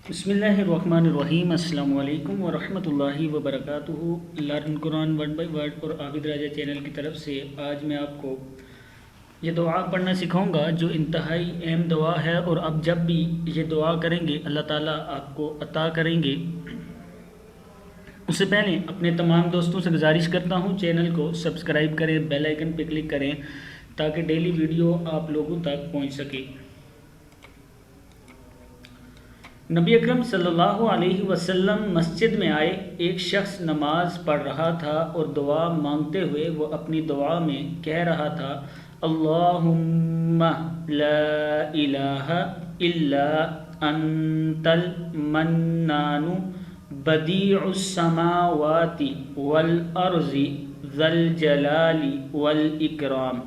بسم اللہ الرحمن الرحیم۔ السلام علیکم ورحمۃ اللہ وبرکاتہ۔ Learn Quran word by word اور عابد راجہ چینل کی طرف سے آج میں آپ کو یہ دعا پڑھنا سکھاؤں گا جو انتہائی اہم دعا ہے، اور اب جب بھی یہ دعا کریں گے اللہ تعالیٰ آپ کو عطا کریں گے۔ اس سے پہلے اپنے تمام دوستوں سے گزارش کرتا ہوں چینل کو سبسکرائب کریں، بیل آئیکن پہ کلک کریں تاکہ ڈیلی ویڈیو آپ لوگوں تک پہنچ سکے۔ نبی اکرم صلی اللہ علیہ وسلم مسجد میں آئے، ایک شخص نماز پڑھ رہا تھا اور دعا مانگتے ہوئے وہ اپنی دعا میں کہہ رہا تھا، اللہم لا الہ الا انت المنان بدیع السماوات والارض ذی الجلال والاکرام۔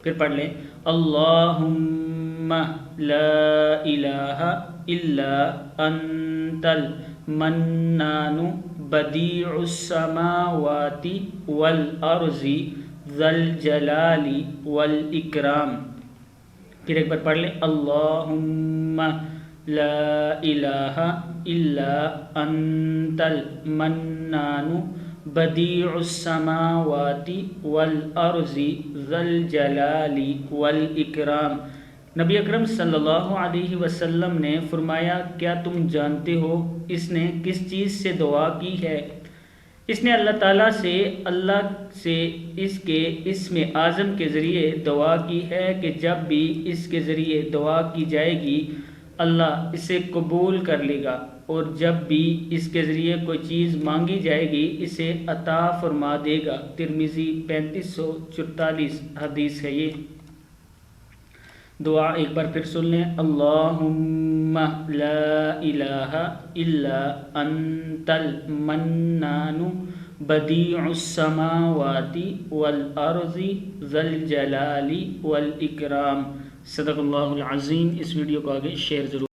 پھر پڑھ لیں، اللہم لا الہ الا انت المنان بدیع السماوات والارض ذی الجلال والاکرام۔ پھر ایک بار پڑھ لیں، اللہم لا الہ الا انت المنان بدیع السماوات والارض ذی الجلال والاکرام۔ نبی اکرم صلی اللہ علیہ وسلم نے فرمایا، کیا تم جانتے ہو اس نے کس چیز سے دعا کی ہے؟ اس نے اللہ تعالیٰ سے اس کے اسم اعظم کے ذریعے دعا کی ہے کہ جب بھی اس کے ذریعے دعا کی جائے گی اللہ اسے قبول کر لے گا، اور جب بھی اس کے ذریعے کوئی چیز مانگی جائے گی اسے عطا فرما دے گا۔ ترمذی 3544 حدیث ہے یہ۔ دعا ایک بار پھر سن لیں، اللہم لا الہ الا انت المنان بدیع السماوات والارض ذی الجلال والاکرام۔ صدق اللہ العظیم۔ اس ویڈیو کو آگے شیئر ضرور